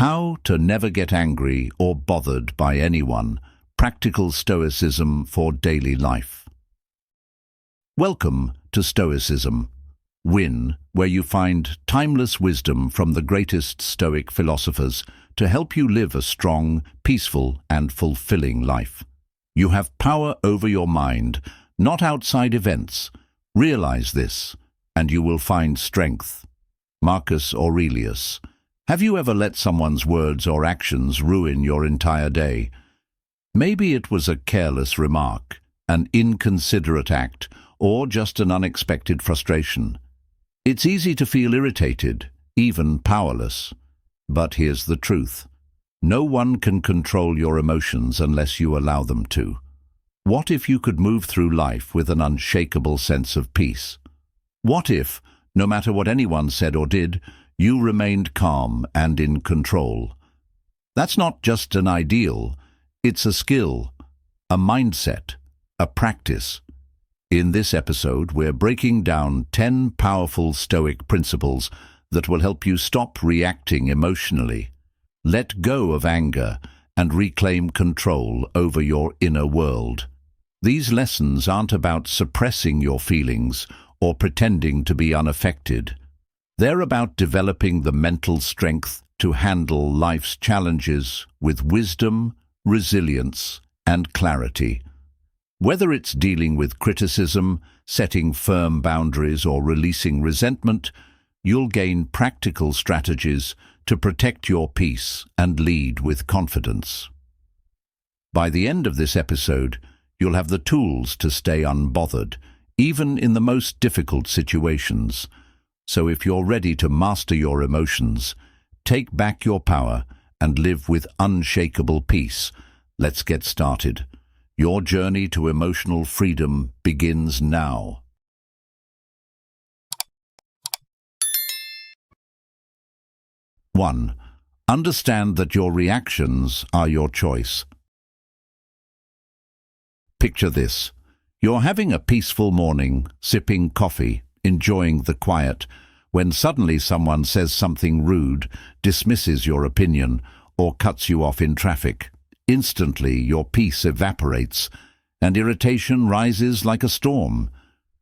How to never get angry or bothered by anyone. Practical Stoicism for daily life. Welcome to Stoicism, Win, where you find timeless wisdom from the greatest Stoic philosophers to help you live a strong, peaceful, and fulfilling life. You have power over your mind, not outside events. Realize this, and you will find strength. Marcus Aurelius. Have you ever let someone's words or actions ruin your entire day? Maybe it was a careless remark, an inconsiderate act, or just an unexpected frustration. It's easy to feel irritated, even powerless. But here's the truth. No one can control your emotions unless you allow them to. What if you could move through life with an unshakable sense of peace? What if, no matter what anyone said or did, you remained calm and in control? That's not just an ideal, it's a skill, a mindset, a practice. In this episode, we're breaking down 10 powerful Stoic principles that will help you stop reacting emotionally, let go of anger, and reclaim control over your inner world. These lessons aren't about suppressing your feelings or pretending to be unaffected. They're about developing the mental strength to handle life's challenges with wisdom, resilience, and clarity. Whether it's dealing with criticism, setting firm boundaries, or releasing resentment, you'll gain practical strategies to protect your peace and lead with confidence. By the end of this episode, you'll have the tools to stay unbothered, even in the most difficult situations. So if you're ready to master your emotions, take back your power, and live with unshakable peace, let's get started. Your journey to emotional freedom begins now. 1. Understand that your reactions are your choice. Picture this. You're having a peaceful morning, sipping coffee, enjoying the quiet, when suddenly someone says something rude, dismisses your opinion, or cuts you off in traffic. Instantly, your peace evaporates, and irritation rises like a storm.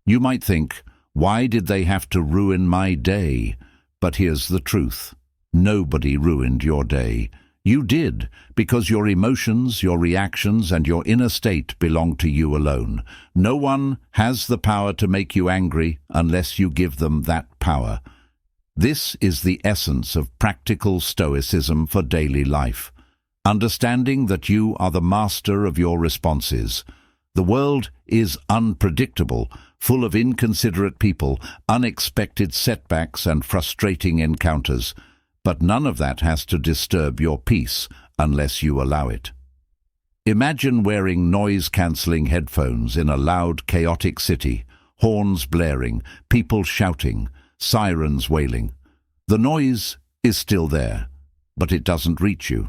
You might think, why did they have to ruin my day? But here's the truth. Nobody ruined your day. You did, because your emotions, your reactions, and your inner state belong to you alone. No one has the power to make you angry unless you give them that power. This is the essence of practical Stoicism for daily life. Understanding that you are the master of your responses. The world is unpredictable, full of inconsiderate people, unexpected setbacks, and frustrating encounters. But none of that has to disturb your peace unless you allow it. Imagine wearing noise-cancelling headphones in a loud, chaotic city, horns blaring, people shouting, sirens wailing. The noise is still there, but it doesn't reach you.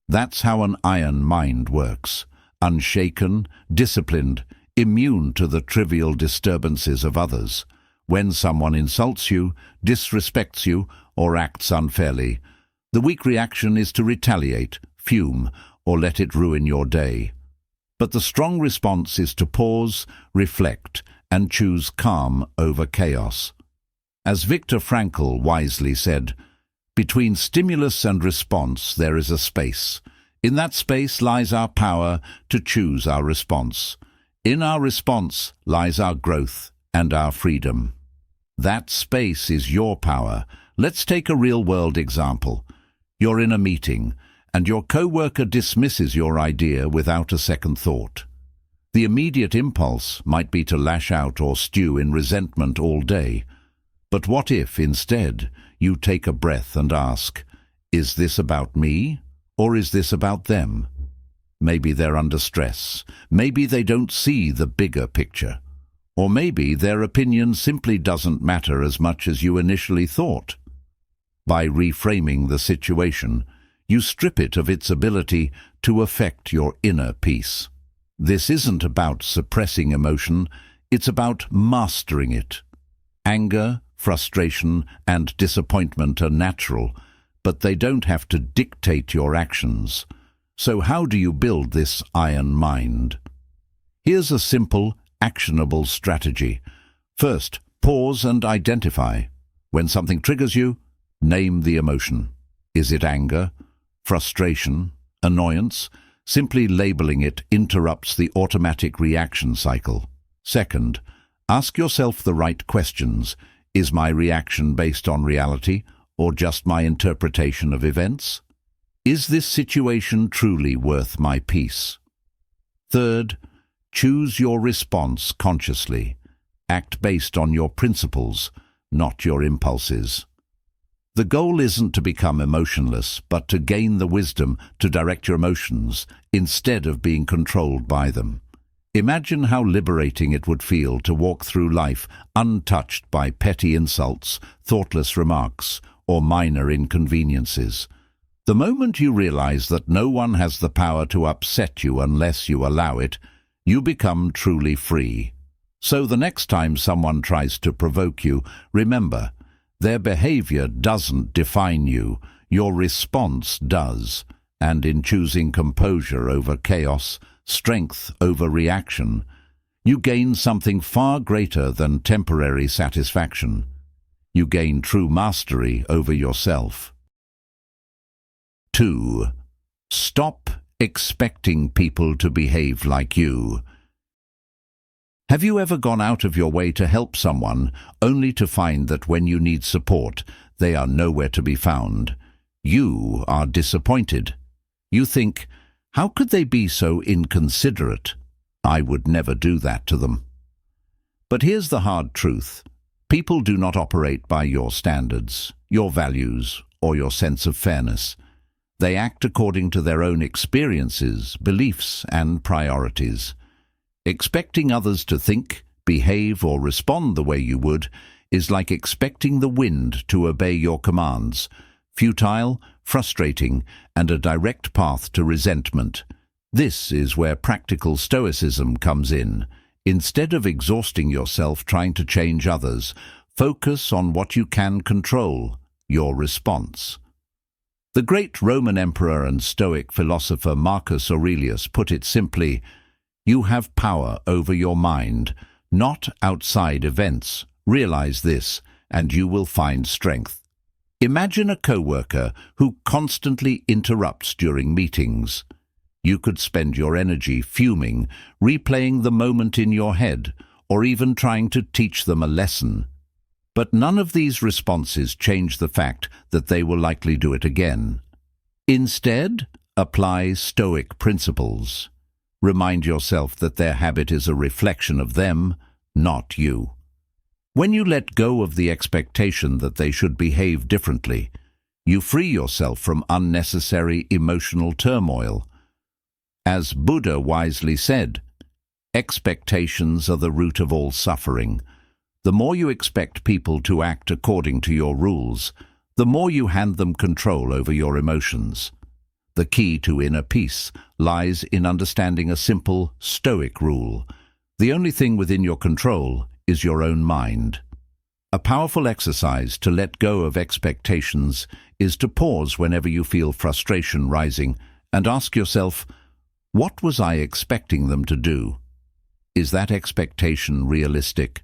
That's how an iron mind works, unshaken, disciplined, immune to the trivial disturbances of others. When someone insults you, disrespects you, or acts unfairly, the weak reaction is to retaliate, fume, or let it ruin your day. But the strong response is to pause, reflect, and choose calm over chaos. As Viktor Frankl wisely said, between stimulus and response there is a space. In that space lies our power to choose our response. In our response lies our growth and our freedom. That space is your power. Let's take a real-world example. You're in a meeting, and your co-worker dismisses your idea without a second thought. The immediate impulse might be to lash out or stew in resentment all day. But what if, instead, you take a breath and ask, is this about me, or is this about them? Maybe they're under stress. Maybe they don't see the bigger picture. Or maybe their opinion simply doesn't matter as much as you initially thought. By reframing the situation, you strip it of its ability to affect your inner peace. This isn't about suppressing emotion, it's about mastering it. Anger, frustration, and disappointment are natural, but they don't have to dictate your actions. So how do you build this iron mind? Here's a simple, actionable strategy. First, pause and identify. When something triggers you, name the emotion. Is it anger, frustration, annoyance? Simply labeling it interrupts the automatic reaction cycle. Second, ask yourself the right questions. Is my reaction based on reality or just my interpretation of events? Is this situation truly worth my peace? Third, choose your response consciously. Act based on your principles, not your impulses. The goal isn't to become emotionless, but to gain the wisdom to direct your emotions instead of being controlled by them. Imagine how liberating it would feel to walk through life untouched by petty insults, thoughtless remarks, or minor inconveniences. The moment you realize that no one has the power to upset you unless you allow it, you become truly free. So the next time someone tries to provoke you, remember, their behavior doesn't define you, your response does. And in choosing composure over chaos, strength over reaction, you gain something far greater than temporary satisfaction. You gain true mastery over yourself. 2. Stop expecting people to behave like you. Have you ever gone out of your way to help someone, only to find that when you need support, they are nowhere to be found? You are disappointed. You think, how could they be so inconsiderate? I would never do that to them. But here's the hard truth. People do not operate by your standards, your values, or your sense of fairness. They act according to their own experiences, beliefs, and priorities. Expecting others to think, behave, or respond the way you would is like expecting the wind to obey your commands. Futile, frustrating, and a direct path to resentment. This is where practical stoicism comes in. Instead of exhausting yourself trying to change others, focus on what you can control, your response. The great Roman emperor and Stoic philosopher Marcus Aurelius put it simply, you have power over your mind, not outside events. Realize this, and you will find strength. Imagine a coworker who constantly interrupts during meetings. You could spend your energy fuming, replaying the moment in your head, or even trying to teach them a lesson. But none of these responses change the fact that they will likely do it again. Instead, apply Stoic principles. Remind yourself that their habit is a reflection of them, not you. When you let go of the expectation that they should behave differently, you free yourself from unnecessary emotional turmoil. As Buddha wisely said, expectations are the root of all suffering. The more you expect people to act according to your rules, the more you hand them control over your emotions. The key to inner peace lies in understanding a simple Stoic rule. The only thing within your control is your own mind. A powerful exercise to let go of expectations is to pause whenever you feel frustration rising and ask yourself, what was I expecting them to do? Is that expectation realistic?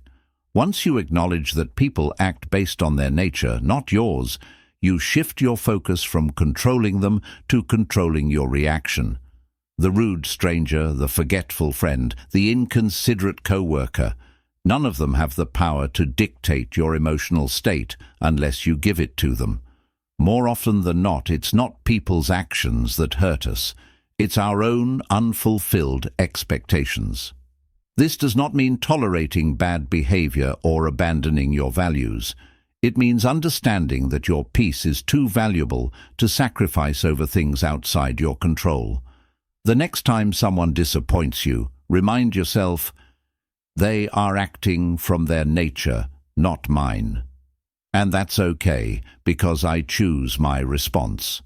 Once you acknowledge that people act based on their nature, not yours, you shift your focus from controlling them to controlling your reaction. The rude stranger, the forgetful friend, the inconsiderate coworker, none of them have the power to dictate your emotional state unless you give it to them. More often than not, it's not people's actions that hurt us. It's our own unfulfilled expectations. This does not mean tolerating bad behavior or abandoning your values. It means understanding that your peace is too valuable to sacrifice over things outside your control. The next time someone disappoints you, remind yourself, they are acting from their nature, not mine. And that's okay, because I choose my response.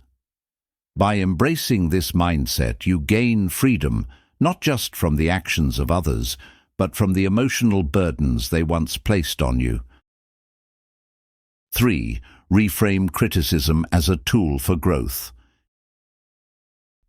By embracing this mindset, you gain freedom, not just from the actions of others, but from the emotional burdens they once placed on you. 3. Reframe criticism as a tool for growth.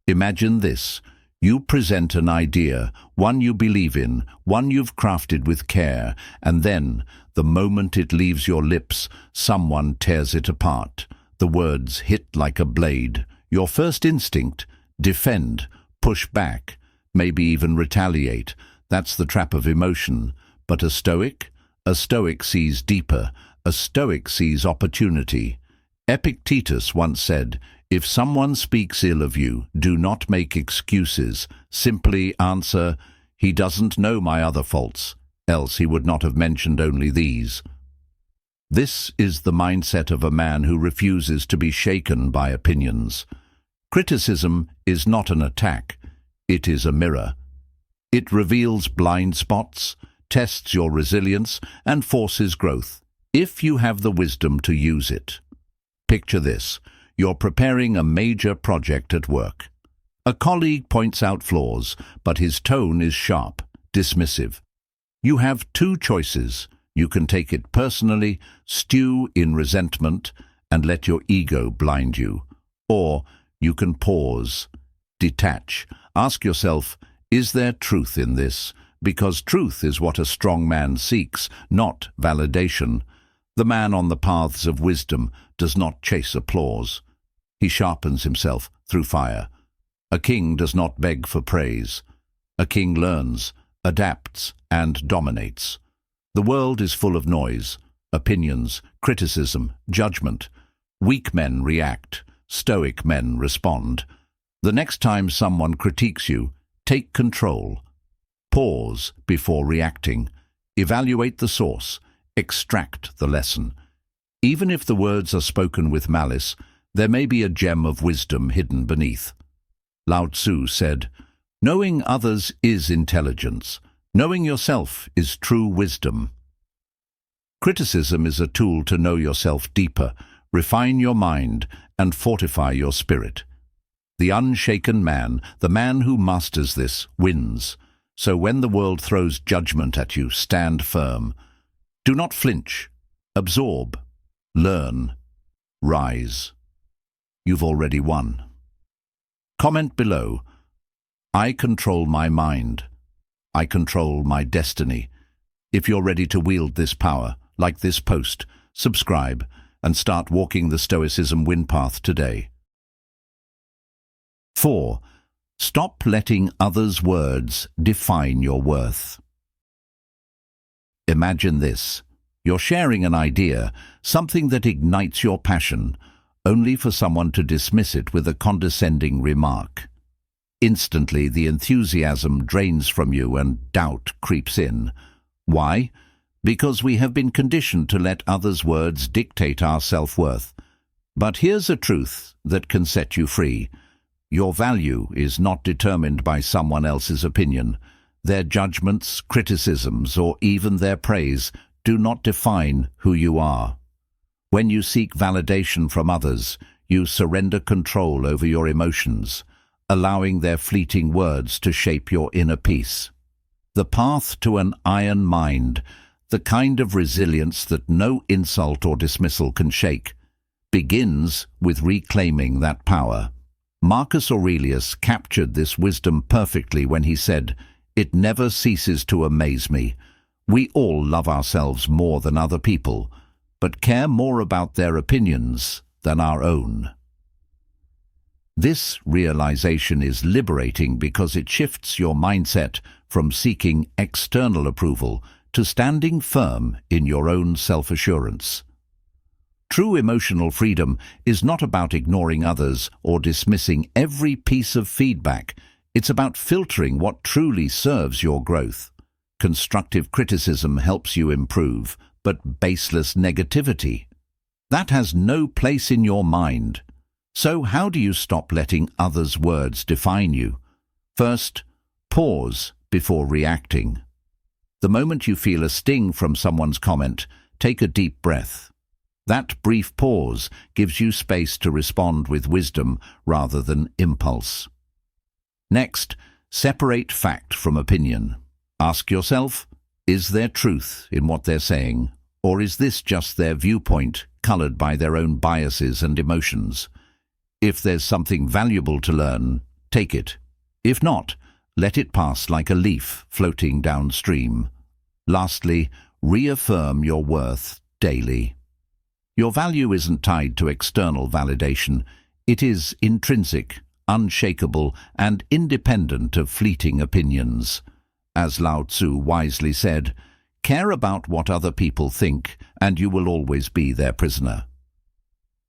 Imagine this. You present an idea, one you believe in, one you've crafted with care, and then, the moment it leaves your lips, someone tears it apart. The words hit like a blade. Your first instinct: defend, push back, maybe even retaliate. That's the trap of emotion. But a Stoic? A Stoic sees deeper. A Stoic sees opportunity. Epictetus once said, "If someone speaks ill of you, do not make excuses. Simply answer, 'He doesn't know my other faults,' else he would not have mentioned only these." This is the mindset of a man who refuses to be shaken by opinions. Criticism is not an attack. It is a mirror. It reveals blind spots, tests your resilience, and forces growth, if you have the wisdom to use it. Picture this. You're preparing a major project at work. A colleague points out flaws, but his tone is sharp, dismissive. You have two choices. You can take it personally, stew in resentment, and let your ego blind you. Or you can pause, detach, ask yourself, is there truth in this? Because truth is what a strong man seeks, not validation. The man on the paths of wisdom does not chase applause. He sharpens himself through fire. A king does not beg for praise. A king learns, adapts, and dominates. The world is full of noise, opinions, criticism, judgment. Weak men react. Stoic men respond. The next time someone critiques you, take control. Pause before reacting. Evaluate the source. Extract the lesson. Even if the words are spoken with malice, there may be a gem of wisdom hidden beneath. Lao Tzu said, "Knowing others is intelligence. Knowing yourself is true wisdom." Criticism is a tool to know yourself deeper, refine your mind, and fortify your spirit. The unshaken man, the man who masters this, wins. So when the world throws judgment at you, stand firm. Do not flinch. Absorb. Learn. Rise. You've already won. Comment below. I control my mind. I control my destiny. If you're ready to wield this power, like this post, subscribe, and start walking the Stoicism win path today. 4. Stop letting others' words define your worth. Imagine this. You're sharing an idea, something that ignites your passion, only for someone to dismiss it with a condescending remark. Instantly, the enthusiasm drains from you and doubt creeps in. Why? Because we have been conditioned to let others' words dictate our self-worth. But here's a truth that can set you free. Your value is not determined by someone else's opinion. Their judgments, criticisms, or even their praise do not define who you are. When you seek validation from others, you surrender control over your emotions, allowing their fleeting words to shape your inner peace. The path to an iron mind, the kind of resilience that no insult or dismissal can shake, begins with reclaiming that power. Marcus Aurelius captured this wisdom perfectly when he said, "It never ceases to amaze me. We all love ourselves more than other people, but care more about their opinions than our own." This realization is liberating because it shifts your mindset from seeking external approval to standing firm in your own self-assurance. True emotional freedom is not about ignoring others or dismissing every piece of feedback. It's about filtering what truly serves your growth. Constructive criticism helps you improve, but baseless negativity, that has no place in your mind. So how do you stop letting others' words define you? First, pause before reacting. The moment you feel a sting from someone's comment, take a deep breath. That brief pause gives you space to respond with wisdom rather than impulse. Next, separate fact from opinion. Ask yourself, is there truth in what they're saying, or is this just their viewpoint colored by their own biases and emotions. If there's something valuable to learn, take it. If not, let it pass like a leaf floating downstream. Lastly, reaffirm your worth daily. Your value isn't tied to external validation. It is intrinsic, unshakable, and independent of fleeting opinions. As Lao Tzu wisely said, care about what other people think, and you will always be their prisoner.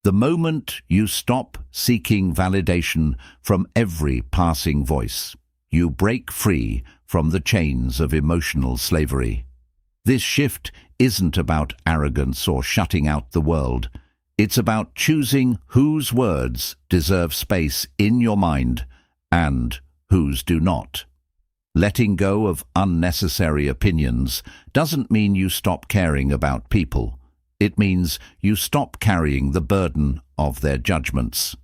The moment you stop seeking validation from every passing voice, you break free from the chains of emotional slavery. This shift isn't about arrogance or shutting out the world. It's about choosing whose words deserve space in your mind and whose do not. Letting go of unnecessary opinions doesn't mean you stop caring about people. It means you stop carrying the burden of their judgments.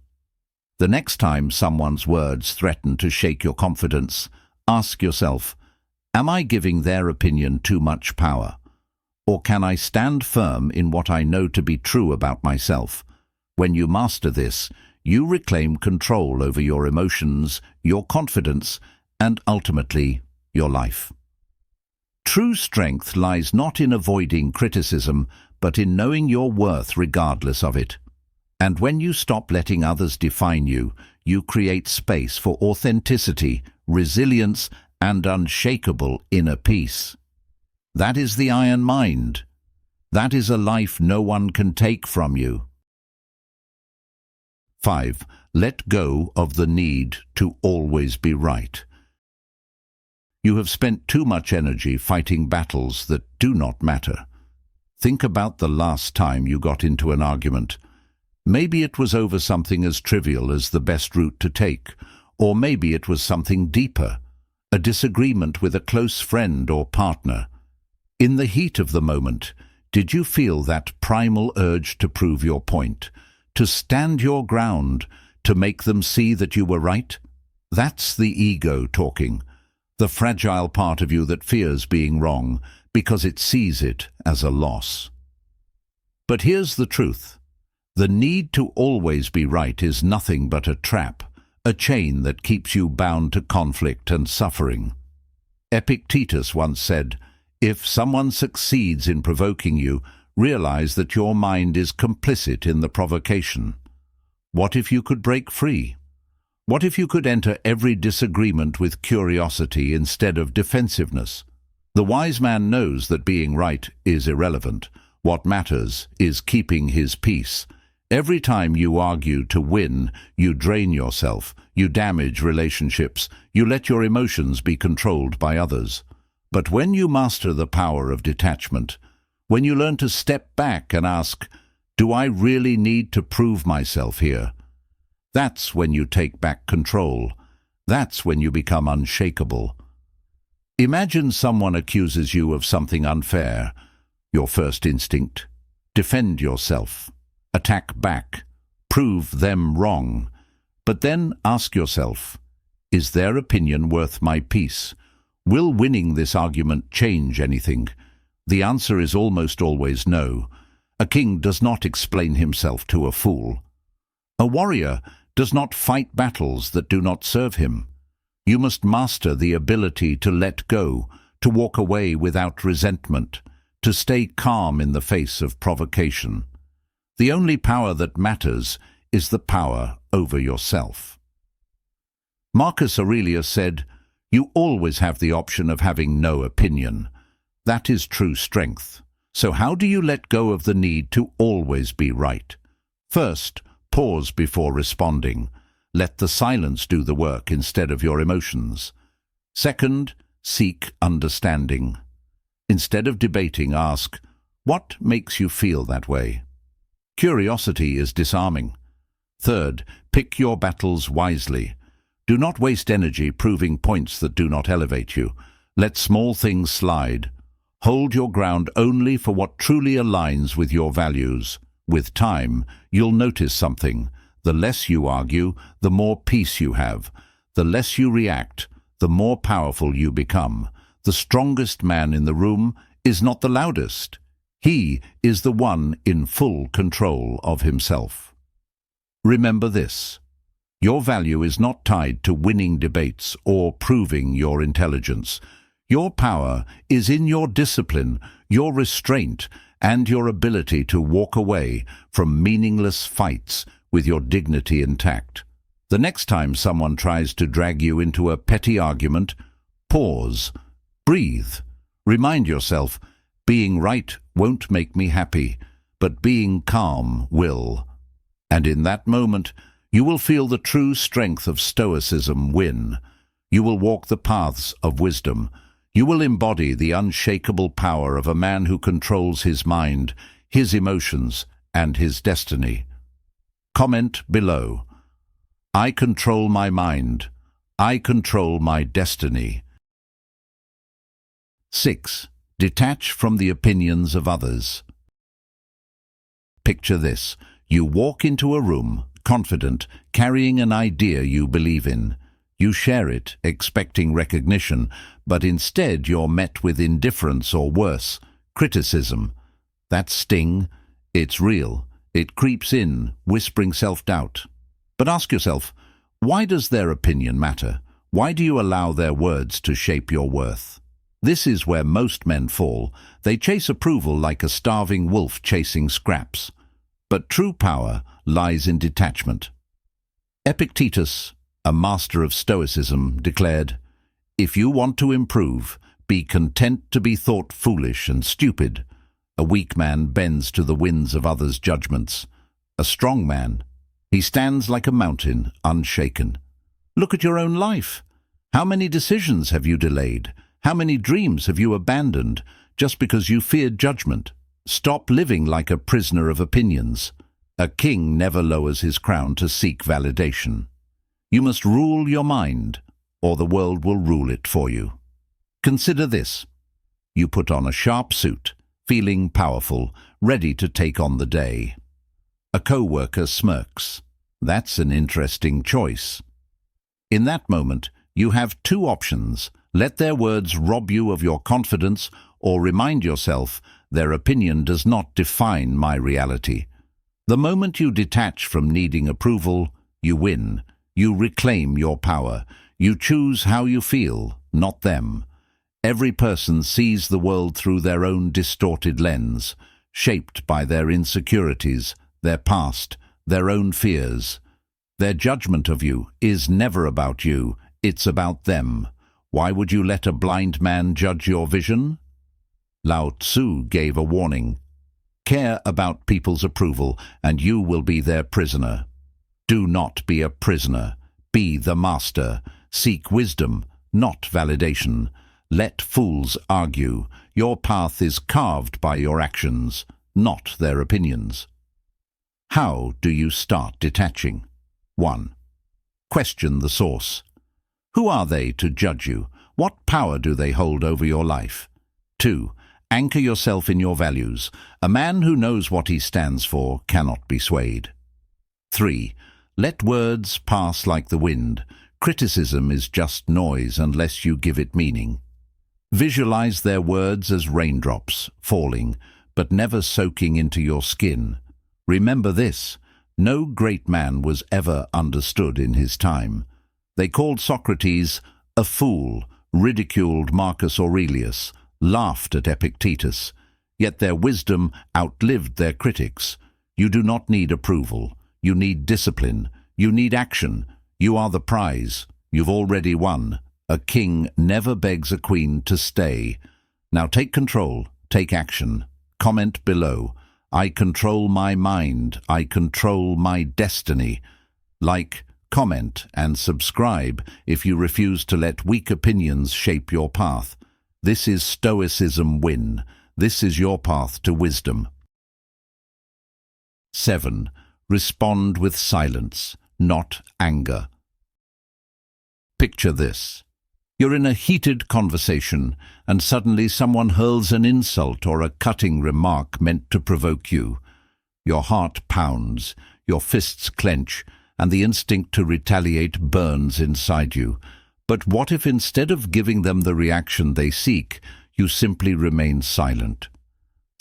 The next time someone's words threaten to shake your confidence, ask yourself, am I giving their opinion too much power? Or can I stand firm in what I know to be true about myself? When you master this, you reclaim control over your emotions, your confidence, and ultimately, your life. True strength lies not in avoiding criticism, but in knowing your worth regardless of it. And when you stop letting others define you, you create space for authenticity, resilience, and unshakable inner peace. That is the iron mind. That is a life no one can take from you. 5. Let go of the need to always be right. You have spent too much energy fighting battles that do not matter. Think about the last time you got into an argument. Maybe it was over something as trivial as the best route to take, or maybe it was something deeper, a disagreement with a close friend or partner. In the heat of the moment, did you feel that primal urge to prove your point, to stand your ground, to make them see that you were right? That's the ego talking, the fragile part of you that fears being wrong because it sees it as a loss. But here's the truth. The need to always be right is nothing but a trap, a chain that keeps you bound to conflict and suffering. Epictetus once said, if someone succeeds in provoking you, realize that your mind is complicit in the provocation. What if you could break free? What if you could enter every disagreement with curiosity instead of defensiveness? The wise man knows that being right is irrelevant. What matters is keeping his peace. Every time you argue to win, you drain yourself, you damage relationships, you let your emotions be controlled by others. But when you master the power of detachment, when you learn to step back and ask, do I really need to prove myself here? That's when you take back control. That's when you become unshakable. Imagine someone accuses you of something unfair. Your first instinct, defend yourself, attack back, prove them wrong. But then ask yourself, is their opinion worth my peace? Will winning this argument change anything? The answer is almost always no. A king does not explain himself to a fool. A warrior does not fight battles that do not serve him. You must master the ability to let go, to walk away without resentment, to stay calm in the face of provocation. The only power that matters is the power over yourself. Marcus Aurelius said, you always have the option of having no opinion. That is true strength. So how do you let go of the need to always be right? First, pause before responding. Let the silence do the work instead of your emotions. Second, seek understanding. Instead of debating, ask, what makes you feel that way? Curiosity is disarming. Third, pick your battles wisely. Do not waste energy proving points that do not elevate you. Let small things slide. Hold your ground only for what truly aligns with your values. With time, you'll notice something. The less you argue, the more peace you have. The less you react, the more powerful you become. The strongest man in the room is not the loudest. He is the one in full control of himself. Remember this: your value is not tied to winning debates or proving your intelligence. Your power is in your discipline, your restraint, and your ability to walk away from meaningless fights with your dignity intact. The next time someone tries to drag you into a petty argument, pause, breathe, remind yourself, being right won't make me happy, but being calm will. And in that moment, you will feel the true strength of Stoicism win. You will walk the paths of wisdom. You will embody the unshakable power of a man who controls his mind, his emotions, and his destiny. Comment below: I control my mind. I control my destiny. 6. Detach from the opinions of others. Picture this: you walk into a room, confident, carrying an idea you believe in. You share it, expecting recognition, but instead you're met with indifference or worse, criticism. That sting, it's real. It creeps in, whispering self-doubt. But ask yourself, why does their opinion matter? Why do you allow their words to shape your worth? This is where most men fall. They chase approval like a starving wolf chasing scraps. But true power lies in detachment. Epictetus, a master of Stoicism, declared, "If you want to improve, be content to be thought foolish and stupid. A weak man bends to the winds of others' judgments. A strong man, he stands like a mountain, unshaken." Look at your own life. How many decisions have you delayed? How many dreams have you abandoned just because you feared judgment? Stop living like a prisoner of opinions. A king never lowers his crown to seek validation. You must rule your mind, or the world will rule it for you. Consider this: you put on a sharp suit, feeling powerful, ready to take on the day. A co-worker smirks. That's an interesting choice. In that moment, you have two options: let their words rob you of your confidence, or remind yourself, their opinion does not define my reality. The moment you detach from needing approval, you win. You reclaim your power. You choose how you feel, not them. Every person sees the world through their own distorted lens, shaped by their insecurities, their past, their own fears. Their judgment of you is never about you, it's about them. Why would you let a blind man judge your vision? Lao Tzu gave a warning: care about people's approval, and you will be their prisoner. Do not be a prisoner. Be the master. Seek wisdom, not validation. Let fools argue. Your path is carved by your actions, not their opinions. How do you start detaching? 1. Question the source. Who are they to judge you? What power do they hold over your life? 2. Anchor yourself in your values. A man who knows what he stands for cannot be swayed. 3. Let words pass like the wind. Criticism is just noise unless you give it meaning. Visualize their words as raindrops, falling, but never soaking into your skin. Remember this: no great man was ever understood in his time. They called Socrates a fool, ridiculed Marcus Aurelius, laughed at Epictetus, yet their wisdom outlived their critics. You do not need approval. You need discipline. You need action. You are the prize. You've already won. A king never begs a queen to stay. Now take control. Take action. Comment below: I control my mind. I control my destiny. Like, comment, and subscribe if you refuse to let weak opinions shape your path. This is Stoicism Win. This is your path to wisdom. 7. Respond with silence, not anger. Picture this. You're in a heated conversation, and suddenly someone hurls an insult or a cutting remark meant to provoke you. Your heart pounds, your fists clench, and the instinct to retaliate burns inside you. But what if instead of giving them the reaction they seek, you simply remain silent?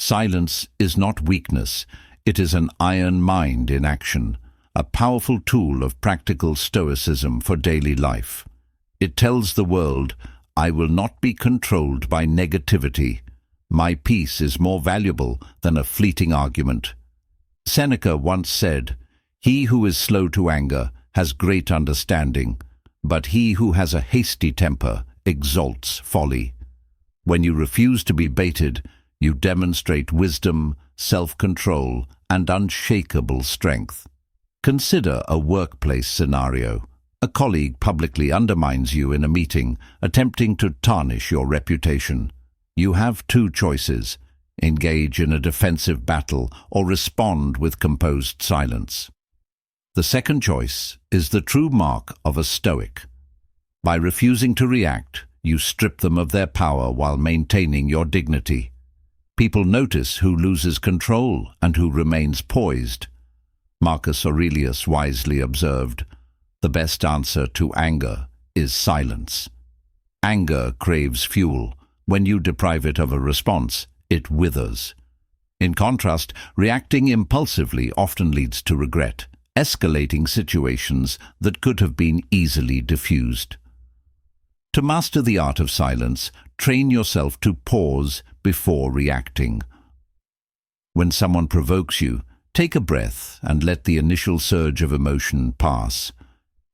Silence is not weakness, it is an iron mind in action, a powerful tool of practical stoicism for daily life. It tells the world, I will not be controlled by negativity. My peace is more valuable than a fleeting argument. Seneca once said, "He who is slow to anger has great understanding, but he who has a hasty temper exalts folly." When you refuse to be baited, you demonstrate wisdom, self-control, and unshakable strength. Consider a workplace scenario. A colleague publicly undermines you in a meeting, attempting to tarnish your reputation. You have two choices: engage in a defensive battle or respond with composed silence. The second choice is the true mark of a Stoic. By refusing to react, you strip them of their power while maintaining your dignity. People notice who loses control and who remains poised. Marcus Aurelius wisely observed, "The best answer to anger is silence." Anger craves fuel. When you deprive it of a response, it withers. In contrast, reacting impulsively often leads to regret, escalating situations that could have been easily diffused. To master the art of silence, train yourself to pause before reacting. When someone provokes you, take a breath and let the initial surge of emotion pass.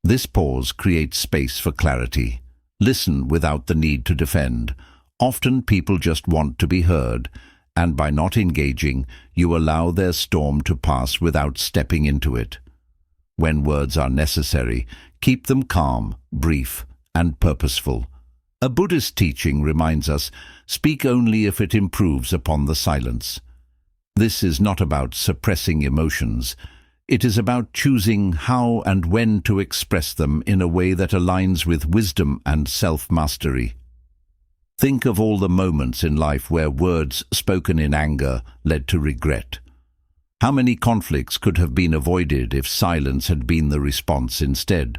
This pause creates space for clarity. Listen without the need to defend. Often people just want to be heard, and by not engaging, you allow their storm to pass without stepping into it. When words are necessary, keep them calm, brief, and purposeful. A Buddhist teaching reminds us, speak only if it improves upon the silence. This is not about suppressing emotions. It is about choosing how and when to express them in a way that aligns with wisdom and self-mastery. Think of all the moments in life where words spoken in anger led to regret. How many conflicts could have been avoided if silence had been the response instead?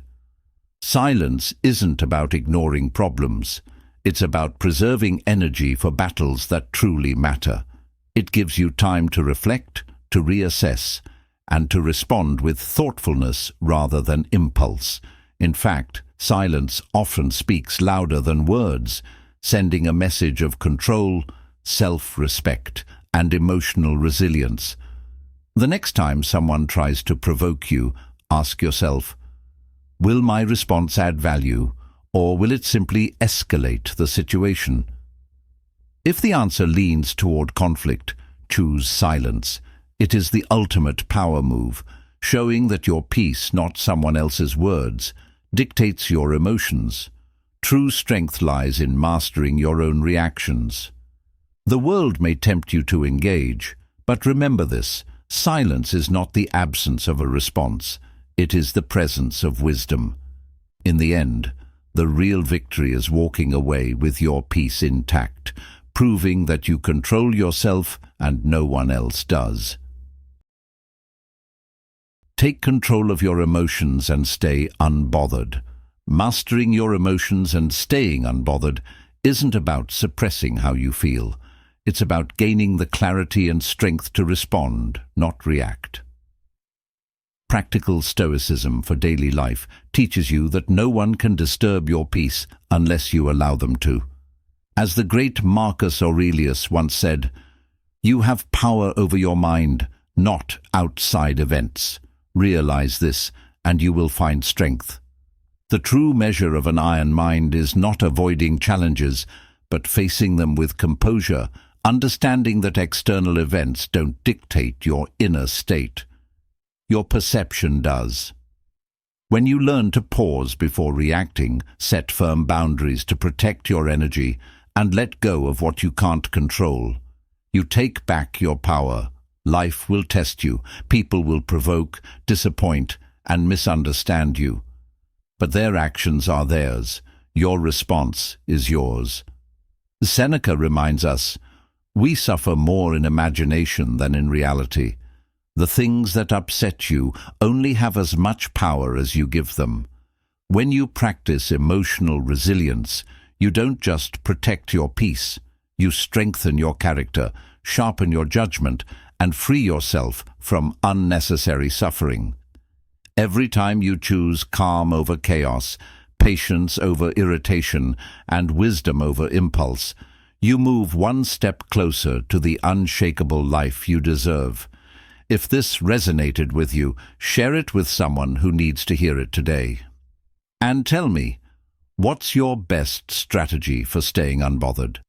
Silence isn't about ignoring problems. It's about preserving energy for battles that truly matter. It gives you time to reflect, to reassess, and to respond with thoughtfulness rather than impulse. In fact, silence often speaks louder than words, sending a message of control, self-respect, and emotional resilience. The next time someone tries to provoke you, ask yourself, will my response add value, or will it simply escalate the situation? If the answer leans toward conflict, choose silence. It is the ultimate power move, showing that your peace, not someone else's words, dictates your emotions. True strength lies in mastering your own reactions. The world may tempt you to engage, but remember this: silence is not the absence of a response. It is the presence of wisdom. In the end, the real victory is walking away with your peace intact, proving that you control yourself and no one else does. Take control of your emotions and stay unbothered. Mastering your emotions and staying unbothered isn't about suppressing how you feel. It's about gaining the clarity and strength to respond, not react. Practical Stoicism for daily life teaches you that no one can disturb your peace unless you allow them to. As the great Marcus Aurelius once said, "You have power over your mind, not outside events. Realize this, and you will find strength." The true measure of an iron mind is not avoiding challenges, but facing them with composure, understanding that external events don't dictate your inner state. Your perception does. When you learn to pause before reacting, set firm boundaries to protect your energy, and let go of what you can't control, you take back your power. Life will test you. People will provoke, disappoint, and misunderstand you. But their actions are theirs. Your response is yours. Seneca reminds us, we suffer more in imagination than in reality. The things that upset you only have as much power as you give them. When you practice emotional resilience, you don't just protect your peace, you strengthen your character, sharpen your judgment, and free yourself from unnecessary suffering. Every time you choose calm over chaos, patience over irritation, and wisdom over impulse, you move one step closer to the unshakable life you deserve. If this resonated with you, share it with someone who needs to hear it today. And tell me, what's your best strategy for staying unbothered?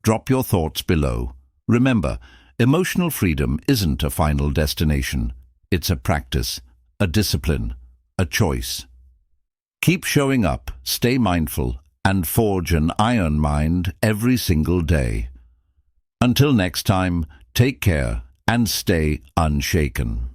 Drop your thoughts below. Remember, emotional freedom isn't a final destination. It's a practice, a discipline, a choice. Keep showing up, stay mindful, and forge an iron mind every single day. Until next time, take care and stay unshaken.